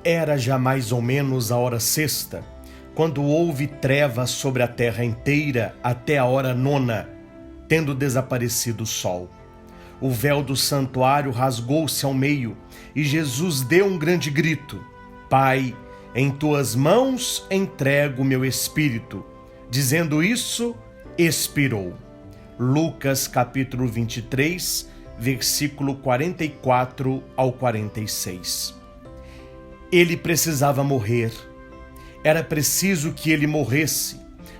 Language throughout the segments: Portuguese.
Era já mais ou menos a hora sexta, quando houve treva sobre a terra inteira até a hora nona, tendo desaparecido o sol. O véu do santuário rasgou-se ao meio e Jesus deu um grande grito: Pai, em tuas mãos entrego o meu espírito. Dizendo isso, expirou. Lucas capítulo 23, versículo 44 ao 46. Ele precisava morrer. Era preciso que ele morresse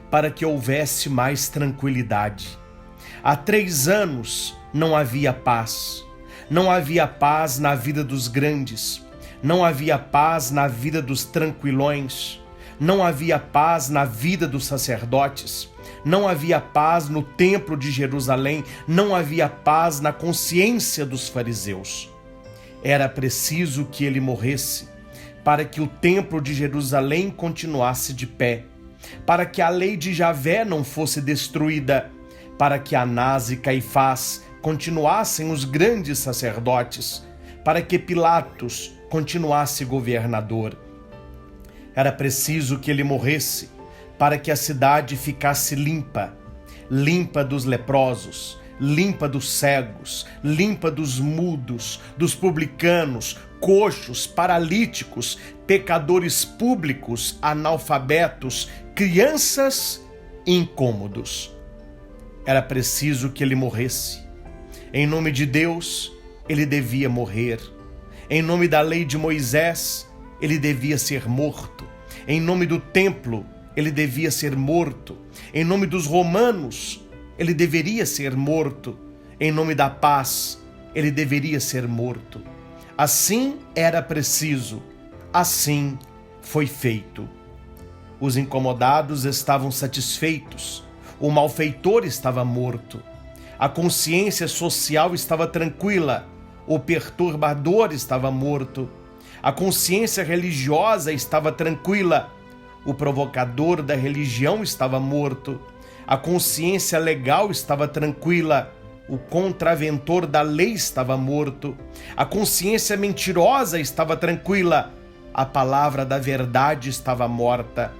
para que houvesse mais tranquilidade. Há 3 anos não havia paz. Não havia paz na vida dos grandes. Não havia paz na vida dos tranquilões. Não havia paz na vida dos sacerdotes. Não havia paz no templo de Jerusalém. Não havia paz na consciência dos fariseus. Era preciso que ele morresse para que o templo de Jerusalém continuasse de pé, para que a lei de Javé não fosse destruída, para que Anás e Caifás continuassem os grandes sacerdotes, para que Pilatos continuasse governador. Era preciso que ele morresse para que a cidade ficasse limpa, limpa dos leprosos, limpa dos cegos, limpa dos mudos, dos publicanos, coxos, paralíticos, pecadores públicos, analfabetos, crianças e incômodos. Era preciso que ele morresse. Em nome de Deus, ele devia morrer. Em nome da lei de Moisés, ele devia ser morto. Em nome do templo, ele devia ser morto. Em nome dos romanos, ele deveria ser morto. Em nome da paz, ele deveria ser morto. Assim era preciso. Assim foi feito. Os incomodados estavam satisfeitos. O malfeitor estava morto. A consciência social estava tranquila. O perturbador estava morto. A consciência religiosa estava tranquila. O provocador da religião estava morto. A consciência legal estava tranquila. O contraventor da lei estava morto. A consciência mentirosa estava tranquila. A palavra da verdade estava morta.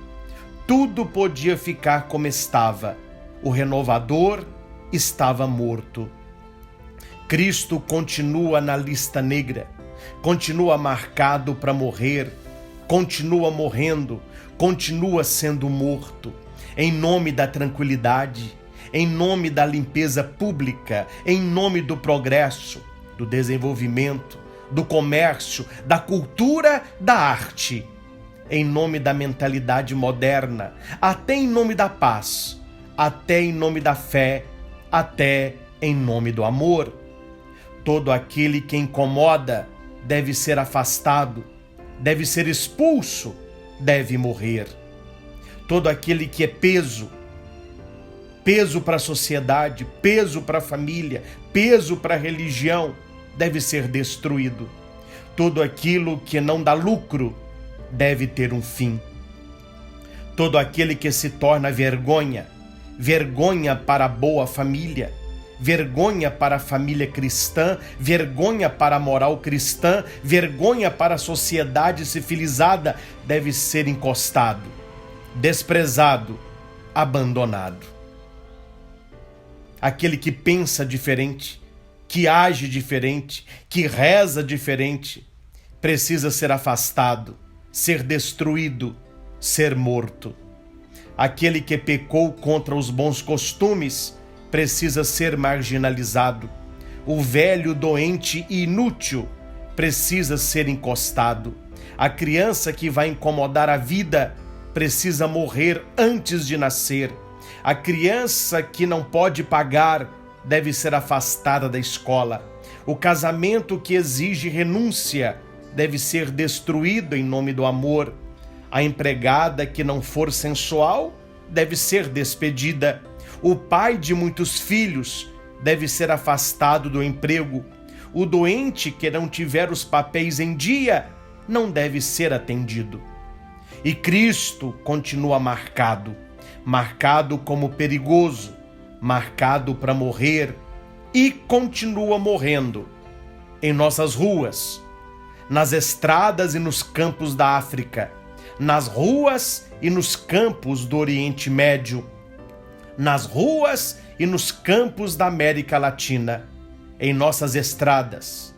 Tudo podia ficar como estava. O renovador estava morto. Cristo continua na lista negra, continua marcado para morrer, continua morrendo, continua sendo morto, em nome da tranquilidade, em nome da limpeza pública, em nome do progresso, do desenvolvimento, do comércio, da cultura, da arte, em nome da mentalidade moderna, até em nome da paz, até em nome da fé, até em nome do amor. Todo aquele que incomoda deve ser afastado, deve ser expulso, deve morrer. Todo aquele que é peso para a sociedade, peso para a família, peso para a religião, deve ser destruído. Tudo aquilo que não dá lucro deve ter um fim. Todo aquele que se torna vergonha, vergonha para a boa família, vergonha para a família cristã, vergonha para a moral cristã, vergonha para a sociedade civilizada, deve ser encostado, desprezado, abandonado. Aquele que pensa diferente, que age diferente, que reza diferente, precisa ser afastado, ser destruído, ser morto. Aquele que pecou contra os bons costumes precisa ser marginalizado. O velho, doente e inútil precisa ser encostado. A criança que vai incomodar a vida precisa morrer antes de nascer. A criança que não pode pagar deve ser afastada da escola. O casamento que exige renúncia deve ser destruído em nome do amor. A empregada que não for sensual deve ser despedida. O pai de muitos filhos deve ser afastado do emprego. O doente que não tiver os papéis em dia não deve ser atendido. E Cristo continua marcado como perigoso, marcado para morrer e continua morrendo em nossas ruas, nas estradas e nos campos da África, nas ruas e nos campos do Oriente Médio, nas ruas e nos campos da América Latina, em nossas estradas,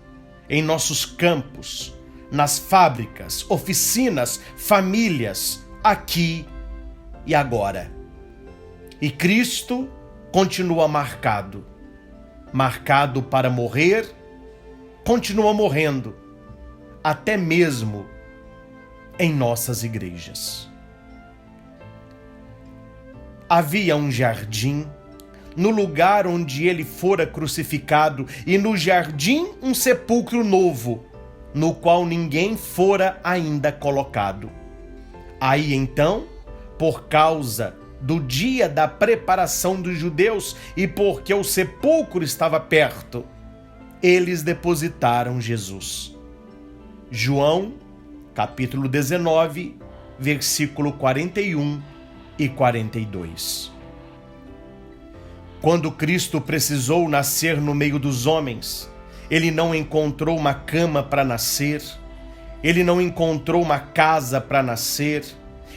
em nossos campos, nas fábricas, oficinas, famílias, aqui e agora. E Cristo continua marcado para morrer, continua morrendo, até mesmo em nossas igrejas. Havia um jardim no lugar onde ele fora crucificado, e no jardim um sepulcro novo, no qual ninguém fora ainda colocado. Aí então, por causa do dia da preparação dos judeus e porque o sepulcro estava perto, eles depositaram Jesus. João, capítulo 19, versículo 41 e 42. Quando Cristo precisou nascer no meio dos homens, ele não encontrou uma cama para nascer, ele não encontrou uma casa para nascer,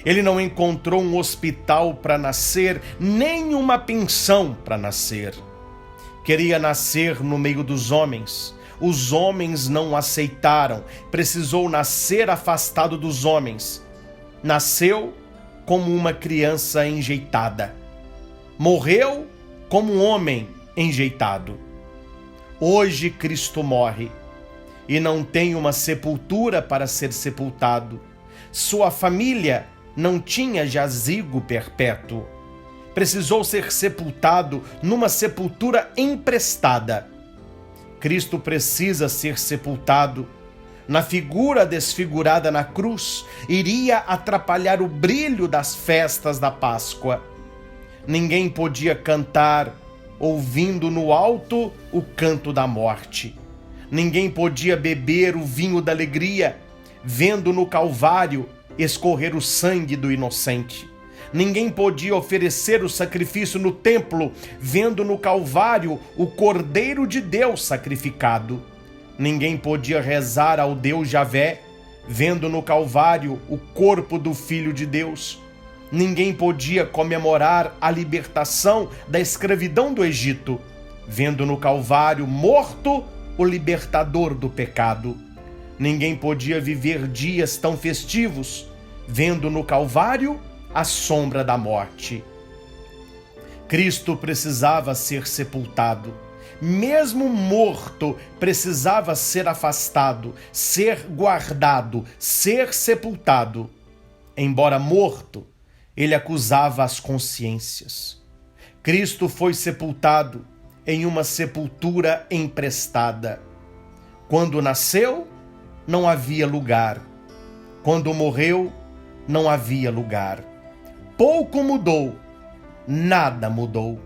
ele não encontrou um hospital para nascer, nem uma pensão para nascer. Queria nascer no meio dos homens. Os homens não o aceitaram, precisou nascer afastado dos homens. Nasceu como uma criança enjeitada. Morreu como um homem enjeitado. Hoje Cristo morre e não tem uma sepultura para ser sepultado. Sua família não tinha jazigo perpétuo. Precisou ser sepultado numa sepultura emprestada. Cristo precisa ser sepultado na figura desfigurada na cruz, iria atrapalhar o brilho das festas da Páscoa. Ninguém podia cantar ouvindo no alto o canto da morte. Ninguém podia beber o vinho da alegria, vendo no Calvário escorrer o sangue do inocente. Ninguém podia oferecer o sacrifício no templo, vendo no Calvário o Cordeiro de Deus sacrificado. Ninguém podia rezar ao Deus Javé, vendo no Calvário o corpo do Filho de Deus. Ninguém podia comemorar a libertação da escravidão do Egito, vendo no Calvário morto o libertador do pecado. Ninguém podia viver dias tão festivos, vendo no Calvário a sombra da morte. Cristo precisava ser sepultado. Mesmo morto, precisava ser afastado, ser guardado, ser sepultado. Embora morto, ele acusava as consciências. Cristo foi sepultado em uma sepultura emprestada. Quando nasceu, não havia lugar. Quando morreu, não havia lugar. Pouco mudou, nada mudou.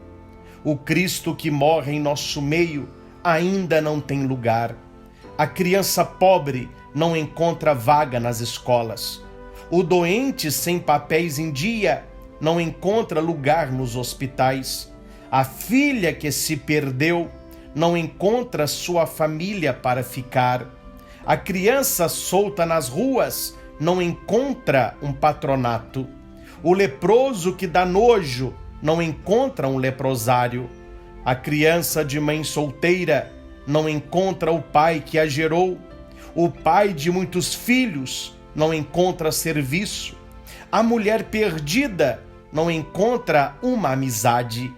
O Cristo que morre em nosso meio ainda não tem lugar. A criança pobre não encontra vaga nas escolas. O doente sem papéis em dia não encontra lugar nos hospitais. A filha que se perdeu não encontra sua família para ficar. A criança solta nas ruas não encontra um patronato. O leproso que dá nojo não encontra um leprosário. A criança de mãe solteira não encontra o pai que a gerou. O pai de muitos filhos não encontra serviço. A mulher perdida não encontra uma amizade.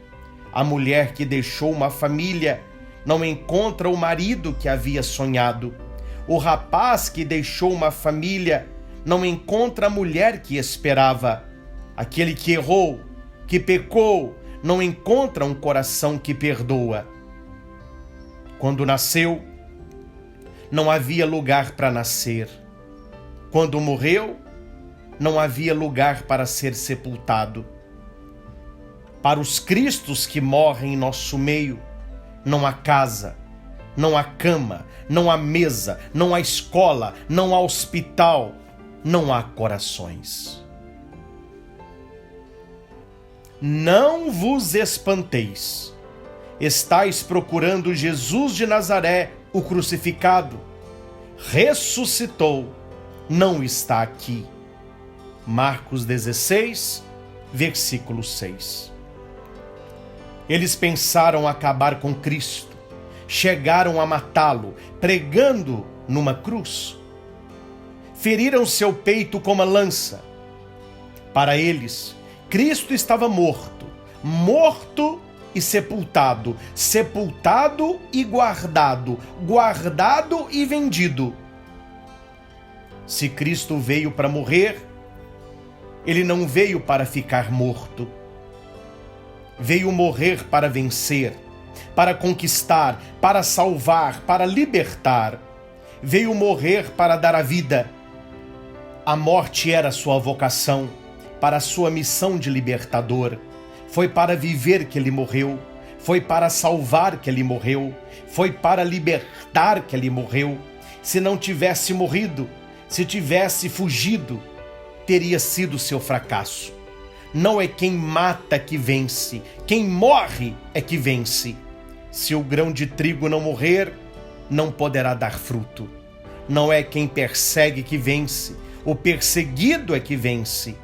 A mulher que deixou uma família não encontra o marido que havia sonhado. O rapaz que deixou uma família não encontra a mulher que esperava. Aquele que errou, que pecou, não encontra um coração que perdoa. Quando nasceu, não havia lugar para nascer. Quando morreu, não havia lugar para ser sepultado. Para os cristos que morrem em nosso meio, não há casa, não há cama, não há mesa, não há escola, não há hospital, não há corações. Não vos espanteis. Estais procurando Jesus de Nazaré, o crucificado. ressuscitou, não está aqui. Marcos 16, versículo 6. Eles pensaram acabar com Cristo, chegaram a matá-lo, pregando numa cruz. Feriram seu peito com uma lança. Para eles, Cristo estava morto, morto e sepultado, sepultado e guardado, guardado e vendido. Se Cristo veio para morrer, ele não veio para ficar morto. Veio morrer para vencer, para conquistar, para salvar, para libertar. Veio morrer para dar a vida. A morte era sua vocação, para a sua missão de libertador. Foi para viver que ele morreu, foi para salvar que ele morreu, foi para libertar que ele morreu. Se não tivesse morrido, se tivesse fugido, teria sido seu fracasso. Não é quem mata que vence, quem morre é que vence. Se o grão de trigo não morrer, não poderá dar fruto. Não é quem persegue que vence, o perseguido é que vence.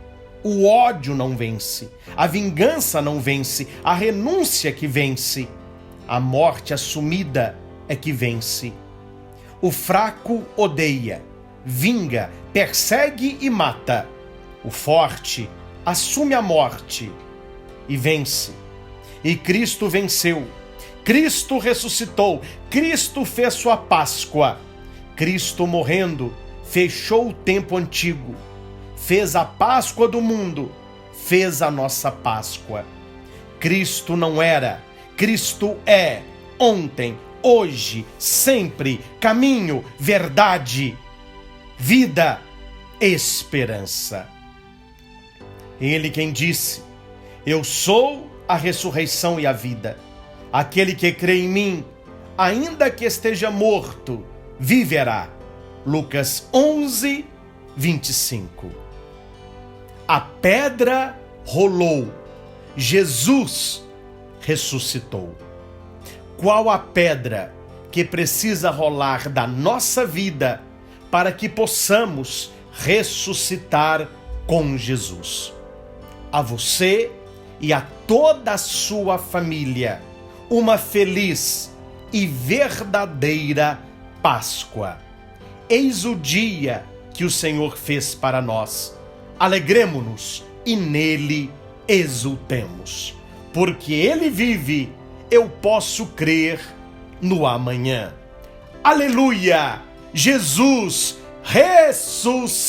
O ódio não vence, a vingança não vence, a renúncia que vence. A morte assumida é que vence. O fraco odeia, vinga, persegue e mata. O forte assume a morte e vence. E Cristo venceu. Cristo ressuscitou. Cristo fez sua Páscoa. Cristo morrendo fechou o tempo antigo. Fez a Páscoa do mundo. Fez a nossa Páscoa. Cristo não era. Cristo é. Ontem, hoje, sempre. Caminho, verdade, vida, esperança. Ele quem disse: eu sou a ressurreição e a vida. Aquele que crê em mim, ainda que esteja morto, viverá. Lucas 11, 25. A pedra rolou. Jesus ressuscitou. Qual a pedra que precisa rolar da nossa vida para que possamos ressuscitar com Jesus? A você e a toda a sua família, uma feliz e verdadeira Páscoa. Eis o dia que o Senhor fez para nós. Alegremo-nos e nele exultemos. Porque ele vive, eu posso crer no amanhã. Aleluia! Jesus ressuscitou!